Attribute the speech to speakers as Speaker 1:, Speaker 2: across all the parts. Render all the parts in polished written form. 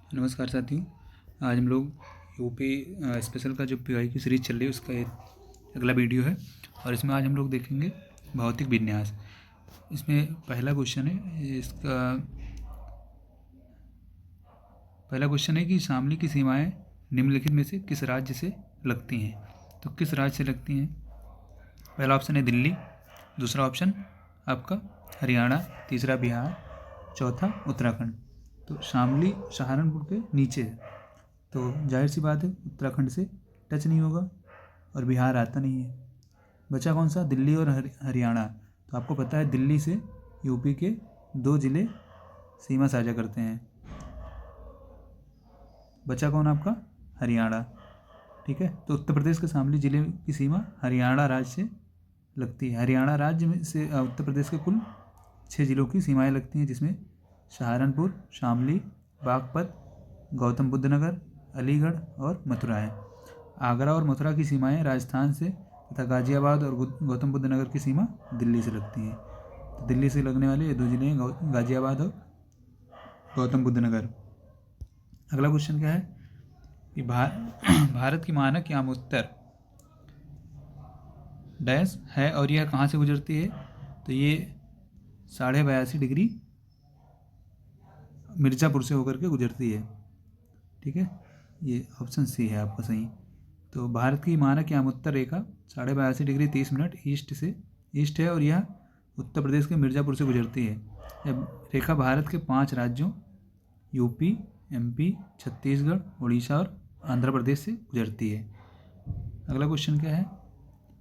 Speaker 1: नमस्कार साथियों। आज हम लोग यूपी स्पेशल का जो पीवाई की सीरीज चल रही है उसका एक अगला वीडियो है और इसमें आज हम लोग देखेंगे भौतिक विन्यास। इसमें पहला क्वेश्चन है कि शामली की सीमाएं निम्नलिखित में से किस राज्य से लगती हैं। तो किस राज्य से लगती हैं? पहला ऑप्शन है दिल्ली, दूसरा ऑप्शन आपका हरियाणा, तीसरा बिहार, चौथा उत्तराखंड। तो शामली सहारनपुर के नीचे है, तो जाहिर सी बात है उत्तराखंड से टच नहीं होगा और बिहार आता नहीं है। बचा कौन सा? दिल्ली और हरियाणा। तो आपको पता है दिल्ली से यूपी के 2 ज़िले सीमा साझा करते हैं। बचा कौन आपका? हरियाणा। ठीक है, तो उत्तर प्रदेश के शामली ज़िले की सीमा हरियाणा राज्य से लगती है। हरियाणा राज्य में से उत्तर प्रदेश के कुल 6 ज़िलों की सीमाएं लगती हैं, जिसमें सहारनपुर, शामली, बागपत, गौतम बुद्ध नगर, अलीगढ़ और मथुरा है। आगरा और मथुरा की सीमाएं राजस्थान से तथा गाजियाबाद और गौतम बुद्ध नगर की सीमा दिल्ली से लगती हैं। तो दिल्ली से लगने वाले ये 2 ज़िले हैं, गाजियाबाद और गौतम बुद्ध नगर। अगला क्वेश्चन क्या है कि भारत की मानक याम उत्तर डैश है और यह कहाँ से गुजरती है? तो ये 82.5 डिग्री मिर्ज़ापुर से होकर के गुजरती है। ठीक है, ये ऑप्शन सी है आपका सही। तो भारत की मानक याम उत्तर रेखा 82.5 डिग्री 30 मिनट ईस्ट है और यह उत्तर प्रदेश के मिर्ज़ापुर से गुजरती है। यह रेखा भारत के 5 राज्यों यूपी, एमपी, छत्तीसगढ़, उड़ीसा और आंध्र प्रदेश से गुजरती है। अगला क्वेश्चन क्या है?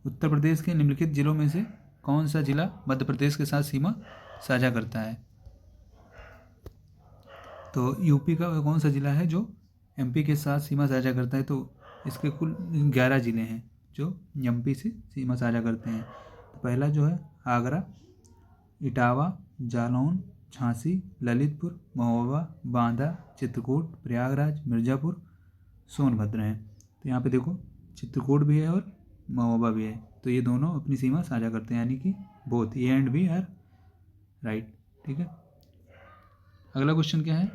Speaker 1: उत्तर प्रदेश के निम्नलिखित जिलों में से कौन सा जिला मध्य प्रदेश के साथ सीमा साझा करता है? तो यूपी का कौन सा जिला है जो एमपी के साथ सीमा साझा करता है? तो इसके कुल 11 ज़िले हैं जो एमपी से सीमा साझा करते हैं। तो पहला जो है आगरा, इटावा, जालौन, झांसी, ललितपुर, महोबा, बांदा, चित्रकूट, प्रयागराज, मिर्ज़ापुर, सोनभद्र हैं। तो यहाँ पे देखो चित्रकूट भी है और महोबा भी है, तो ये दोनों अपनी सीमा साझा करते हैं, यानी कि both A and B are right. ठीक है, अगला क्वेश्चन क्या है?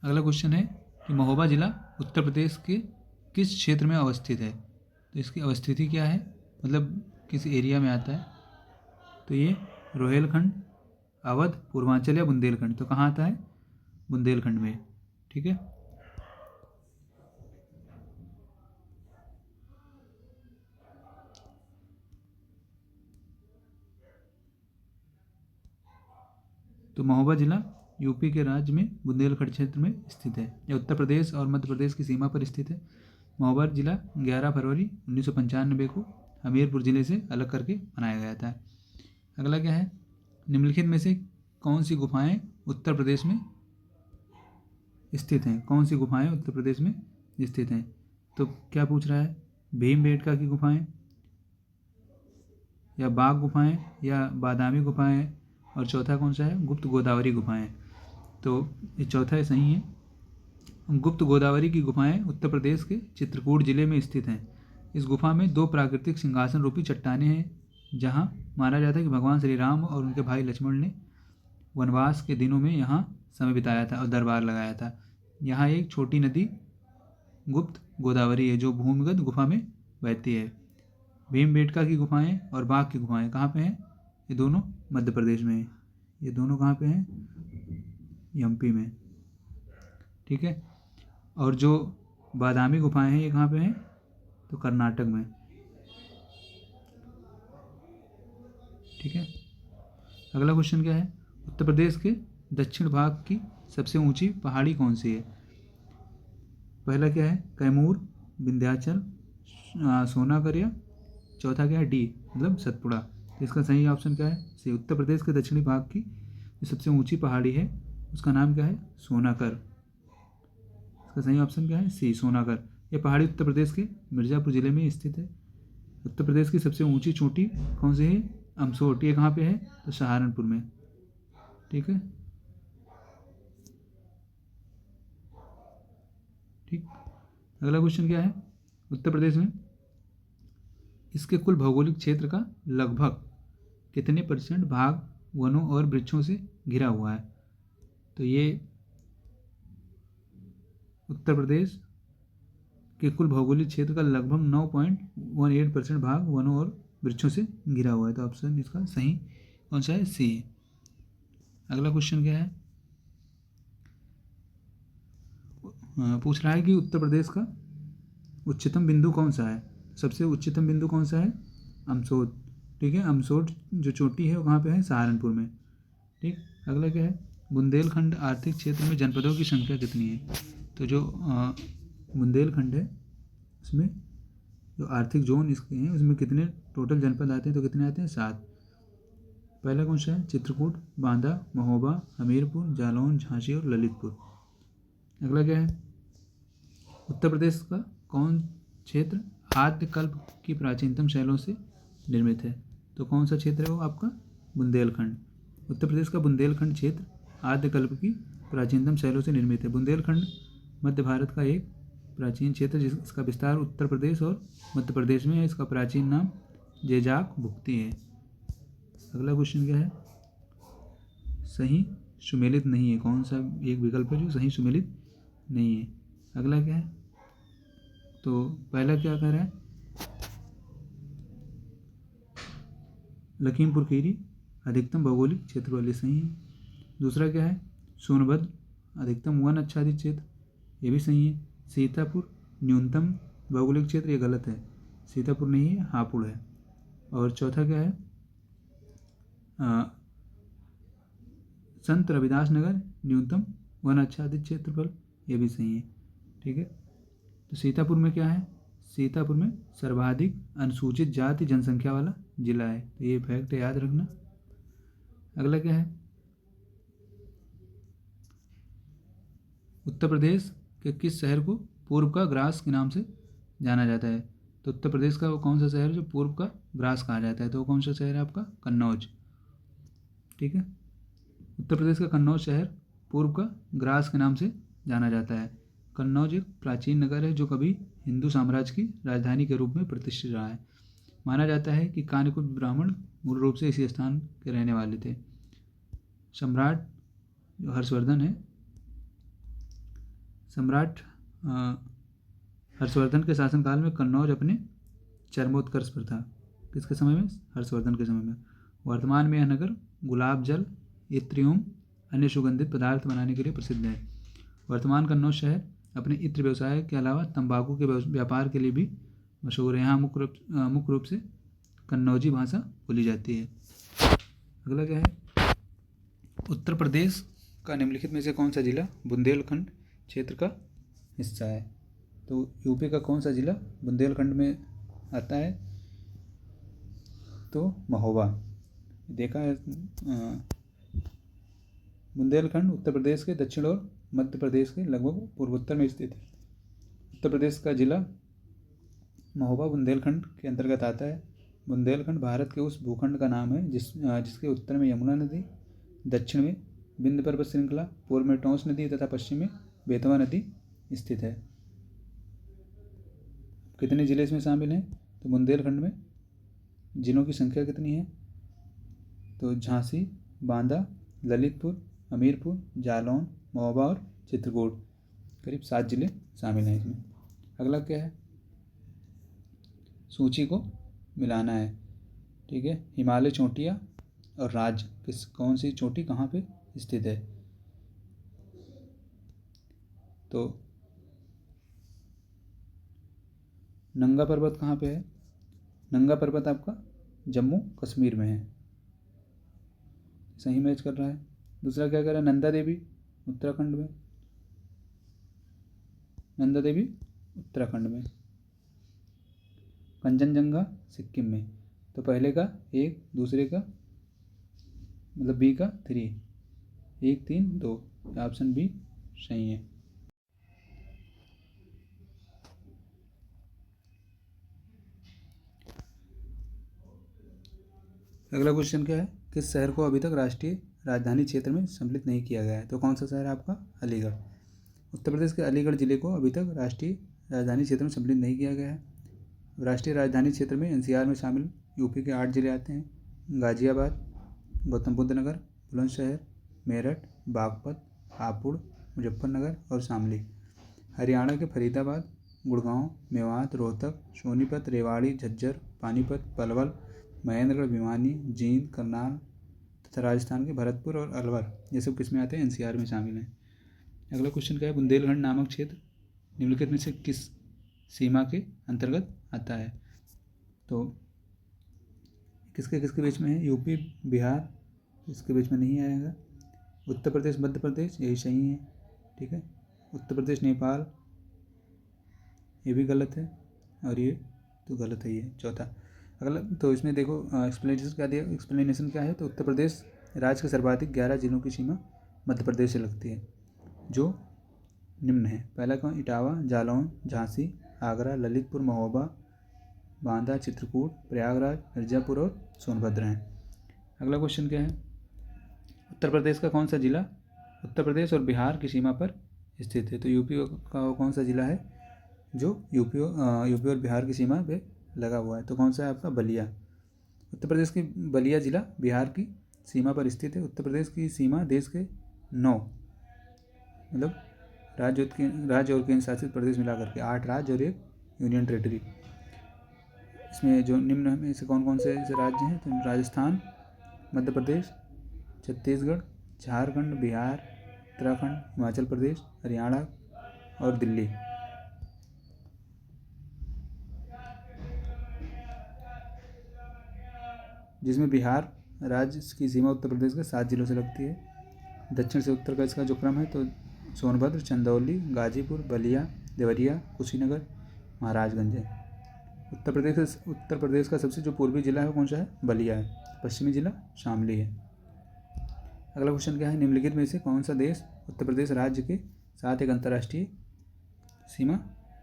Speaker 1: अगला क्वेश्चन है कि महोबा जिला उत्तर प्रदेश के किस क्षेत्र में अवस्थित है? तो इसकी अवस्थिति क्या है, मतलब किस एरिया में आता है? तो ये रोहेलखंड, अवध, पूर्वांचल या बुंदेलखंड। तो कहाँ आता है? बुंदेलखंड में। ठीक है, तो महोबा जिला यूपी के राज्य में बुंदेलखंड क्षेत्र में स्थित है। यह उत्तर प्रदेश और मध्य प्रदेश की सीमा पर स्थित है। महोबा जिला 11 फरवरी 1995 को हमीरपुर जिले से अलग करके बनाया गया था। अगला क्या है? निम्नलिखित में से कौन सी गुफाएं उत्तर प्रदेश में स्थित हैं? कौन सी गुफाएं उत्तर प्रदेश में स्थित हैं? तो क्या पूछ रहा है? भीमबेटका की गुफाएं, या बाघ गुफाएं, या बादामी गुफाएं, और चौथा कौन सा है? गुप्त गोदावरी गुफाएं। तो ये चौथा है, सही है। गुप्त गोदावरी की गुफाएं उत्तर प्रदेश के चित्रकूट जिले में स्थित हैं। इस गुफा में 2 प्राकृतिक सिंहासन रूपी चट्टानें हैं, जहां माना जाता है कि भगवान श्री राम और उनके भाई लक्ष्मण ने वनवास के दिनों में यहाँ समय बिताया था और दरबार लगाया था। यहाँ एक छोटी नदी गुप्त गोदावरी है जो भूमिगत गुफा में बहती है। भीमबेटका की गुफाएं और बाघ की गुफाएं कहाँ पे हैं? ये दोनों मध्य प्रदेश में हैं। ये दोनों कहाँ पे हैं? एमपी में। ठीक है, और जो बादामी गुफाएं हैं ये कहाँ पे हैं? तो कर्नाटक में। ठीक है, अगला क्वेश्चन क्या है? उत्तर प्रदेश के दक्षिण भाग की सबसे ऊंची पहाड़ी कौन सी है? पहला क्या है? कैमूर, विंध्याचल, सोनाकर, या चौथा क्या है? डी मतलब सतपुड़ा। तो इसका सही ऑप्शन क्या है? सी। उत्तर प्रदेश के दक्षिणी भाग की जो सबसे ऊंची पहाड़ी है उसका नाम क्या है? सोनाकर। इसका सही ऑप्शन क्या है? सी, सोनाकर। यह पहाड़ी उत्तर प्रदेश के मिर्ज़ापुर जिले में स्थित है। उत्तर प्रदेश की सबसे ऊंची चोटी कौन सी है? अमसोट। ये कहाँ पे है? तो सहारनपुर में। ठीक है, ठीक। अगला क्वेश्चन क्या है? उत्तर प्रदेश में इसके कुल भौगोलिक क्षेत्र का लगभग कितने % भाग वनों और वृक्षों से घिरा हुआ है? तो ये उत्तर प्रदेश के कुल भौगोलिक क्षेत्र का लगभग 9.18% भाग वनों और वृक्षों से घिरा हुआ है। तो ऑप्शन इसका सही कौन सा है? सी है। अगला क्वेश्चन क्या है? पूछ रहा है कि उत्तर प्रदेश का उच्चतम बिंदु कौन सा है? सबसे उच्चतम बिंदु कौन सा है? अमसोद। ठीक है, अमसोद जो चोटी है वो कहाँ पे है? सहारनपुर में। ठीक। अगला क्या है? बुंदेलखंड आर्थिक क्षेत्र में जनपदों की संख्या कितनी है? तो जो बुंदेलखंड है उसमें जो आर्थिक जोन इसके हैं उसमें कितने टोटल जनपद आते हैं? तो कितने आते हैं? 7। पहला कौन सा है? चित्रकूट, बांदा, महोबा, हमीरपुर, जालौन, झांसी और ललितपुर। अगला क्या है? उत्तर प्रदेश का कौन क्षेत्र आद्यकल्प की प्राचीनतम शैलों से निर्मित है? तो कौन सा क्षेत्र है वो आपका? बुंदेलखंड। उत्तर प्रदेश का बुंदेलखंड क्षेत्र आद्यकल्प की प्राचीनतम शैलों से निर्मित है। बुंदेलखंड मध्य भारत का एक प्राचीन क्षेत्र जिसका विस्तार उत्तर प्रदेश और मध्य प्रदेश में है। इसका प्राचीन नाम जेजाक भुक्ति है। अगला क्वेश्चन क्या है? सही सुमेलित नहीं है। कौन सा एक विकल्प है जो सही सुमेलित नहीं है? अगला क्या है? तो पहला क्या कह रहा है? लखीमपुर खीरी अधिकतम भौगोलिक क्षेत्र वाले सही है। दूसरा क्या है? सोनभद्र अधिकतम वन आच्छादित क्षेत्र, ये भी सही है। सीतापुर न्यूनतम भौगोलिक क्षेत्र, ये गलत है। सीतापुर नहीं है, हापुड़ है। और चौथा क्या है? संत रविदास नगर न्यूनतम वन आच्छादित क्षेत्रफल, ये भी सही है। ठीक है। तो सीतापुर में क्या है? सीतापुर में सर्वाधिक अनुसूचित जाति जनसंख्या वाला जिला है। तो ये फैक्ट याद रखना। अगला क्या है? उत्तर प्रदेश के किस शहर को पूर्व का ग्रास के नाम से जाना जाता है? तो उत्तर प्रदेश का वो कौन सा शहर जो पूर्व का ग्रास कहा जाता है? तो वो कौन सा शहर है आपका? कन्नौज। ठीक है। उत्तर प्रदेश का कन्नौज शहर पूर्व का ग्रास के नाम से जाना जाता है। कन्नौज एक प्राचीन नगर है जो कभी हिंदू साम्राज्य की राजधानी के रूप में प्रतिष्ठित रहा है। माना जाता है कि कान्यकुब्ज ब्राह्मण मूल रूप से इसी स्थान के रहने वाले थे। सम्राट जो हर्षवर्धन है, सम्राट हर्षवर्धन के शासनकाल में कन्नौज अपने चरमोत्कर्ष पर था। किसके समय में? हर्षवर्धन के समय में। वर्तमान में यह नगर गुलाब जल, इत्र एवं अन्य सुगंधित पदार्थ बनाने के लिए प्रसिद्ध है। वर्तमान कन्नौज शहर अपने इत्र व्यवसाय के अलावा तंबाकू के व्यापार के लिए भी मशहूर है। यहाँ मुख्य रूप से कन्नौजी भाषा बोली जाती है। अगला क्या है? उत्तर प्रदेश का निम्नलिखित में से कौन सा जिला बुंदेलखंड क्षेत्र का हिस्सा है? तो यूपी का कौन सा जिला बुंदेलखंड में आता है? तो महोबा। देखा है, बुंदेलखंड उत्तर प्रदेश के दक्षिण और मध्य प्रदेश के लगभग पूर्वोत्तर में स्थित है। उत्तर प्रदेश का जिला महोबा बुंदेलखंड के अंतर्गत आता है। बुंदेलखंड भारत के उस भूखंड का नाम है जिसके उत्तर में यमुना नदी, दक्षिण में विंध्य पर्वत श्रृंखला, पूर्व में टोंस नदी तथा पश्चिम में बेतवा नदी स्थित है। कितने जिले इसमें शामिल हैं? तो बुंदेलखंड में जिलों की संख्या कितनी है? तो झांसी, बांदा, ललितपुर, हमीरपुर, जालौन, महोबा और चित्रकूट, करीब 7 जिले शामिल हैं इसमें। अगला क्या है? सूची को मिलाना है। ठीक है। हिमालय चोटियाँ और राज्य कौन सी चोटी कहाँ पे स्थित है? तो नंगा पर्वत कहाँ पे है? नंगा पर्वत आपका जम्मू कश्मीर में है। सही मैच कर रहा है। दूसरा क्या कर रहा है? नंदा देवी उत्तराखंड में। नंदा देवी उत्तराखंड में। कंचनजंगा सिक्किम में। तो पहले का 1, दूसरे का मतलब बी का 3, 1, 3, 2, ऑप्शन बी सही है। अगला क्वेश्चन क्या है? किस शहर को अभी तक राष्ट्रीय राजधानी क्षेत्र में सम्मिलित नहीं किया गया है? तो कौन सा शहर है आपका? अलीगढ़। उत्तर प्रदेश के अलीगढ़ जिले को अभी तक राष्ट्रीय राजधानी क्षेत्र में सम्मिलित नहीं किया गया है। राष्ट्रीय राजधानी क्षेत्र में एनसीआर में शामिल यूपी के 8 जिले आते हैं: गाजियाबाद, गौतम बुद्ध नगर, बुलंदशहर, मेरठ, बागपत, हापुड़, मुजफ्फरनगर और शामली। हरियाणा के फरीदाबाद, गुड़गांव, मेवात, रोहतक, सोनीपत, रेवाड़ी, झज्जर, पानीपत, पलवल, महेंद्रगढ़, भिवानी, जींद, करनाल तथा राजस्थान के भरतपुर और अलवर, ये सब किस में आते हैं? एनसीआर में शामिल हैं। अगला क्वेश्चन क्या है? बुंदेलखंड नामक क्षेत्र निम्नलिखित में से किस सीमा के अंतर्गत आता है? तो किसके किसके बीच में है? यूपी, बिहार, इसके बीच में नहीं आएगा। उत्तर प्रदेश, मध्य प्रदेश, यही सही है। ठीक है, उत्तर प्रदेश, नेपाल, ये भी गलत है, और ये तो गलत है। ये चौथा। अगला, तो इसमें देखो एक्सप्लेनेशन क्या है? तो उत्तर प्रदेश राज्य के सर्वाधिक 11 जिलों की सीमा मध्य प्रदेश से लगती है, जो निम्न है। पहला कौन? इटावा, जालौन, झांसी, आगरा, ललितपुर, महोबा, बांदा, चित्रकूट, प्रयागराज, मिर्ज़ापुर और सोनभद्र हैं। अगला क्वेश्चन क्या है? उत्तर प्रदेश का कौन सा जिला उत्तर प्रदेश और बिहार की सीमा पर स्थित है? तो यूपी का कौन सा जिला है जो यूपी और बिहार की सीमा पे लगा हुआ है? तो कौन सा है आपका? बलिया। उत्तर प्रदेश की बलिया जिला बिहार की सीमा पर स्थित है। उत्तर प्रदेश की सीमा देश के 9 मतलब राज्य और केंद्र शासित प्रदेश मिलाकर के 8 राज्य और 1 यूनियन टेरेटरी। इसमें जो निम्न में से कौन कौन से ऐसे राज्य हैं? तो राजस्थान, मध्य प्रदेश, छत्तीसगढ़, झारखंड, बिहार, उत्तराखंड, हिमाचल प्रदेश, हरियाणा और दिल्ली। जिसमें बिहार राज्य की सीमा उत्तर प्रदेश के 7 जिलों से लगती है। दक्षिण से उत्तर का इसका जो क्रम है तो सोनभद्र, चंदौली, गाजीपुर, बलिया, देवरिया, कुशीनगर, महाराजगंज है। उत्तर प्रदेश का सबसे जो पूर्वी जिला है कौन सा है? बलिया है। पश्चिमी जिला शामली है। अगला क्वेश्चन क्या है? निम्नलिखित में से कौन सा देश उत्तर प्रदेश राज्य के साथ एक अंतर्राष्ट्रीय सीमा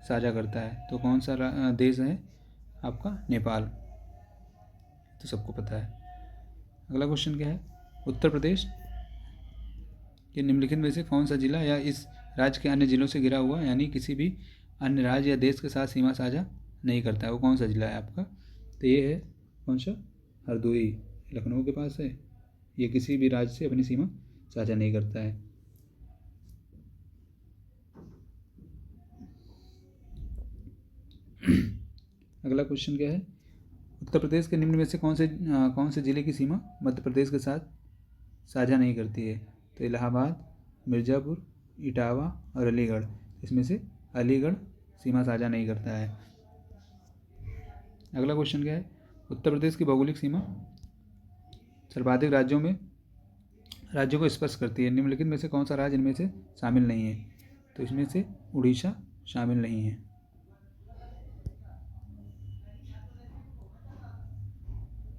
Speaker 1: साझा करता है? तो कौन सा देश है आपका? नेपाल, तो सबको पता है। अगला क्वेश्चन क्या है? उत्तर प्रदेश के निम्नलिखित में से कौन सा जिला या इस राज्य के अन्य जिलों से घिरा हुआ यानी किसी भी अन्य राज्य या देश के साथ सीमा साझा नहीं करता है? वो कौन सा जिला है आपका? तो ये है कौन सा? हरदोई, लखनऊ के पास है। ये किसी भी राज्य से अपनी सीमा साझा नहीं करता है। अगला क्वेश्चन क्या है? उत्तर प्रदेश के निम्न में से कौन से जिले की सीमा मध्य प्रदेश के साथ साझा नहीं करती है? तो इलाहाबाद, मिर्ज़ापुर, इटावा और अलीगढ़। इसमें से अलीगढ़ सीमा साझा नहीं करता है। अगला क्वेश्चन क्या है? उत्तर प्रदेश की भौगोलिक सीमा सर्वाधिक राज्यों को स्पर्श करती है। निम्नलिखित में से कौन सा राज्य इनमें से शामिल नहीं है? तो इसमें से उड़ीसा शामिल नहीं है।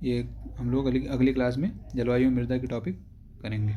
Speaker 1: ये हम लोग अगली क्लास में जलवायु मृदा की टॉपिक करेंगे।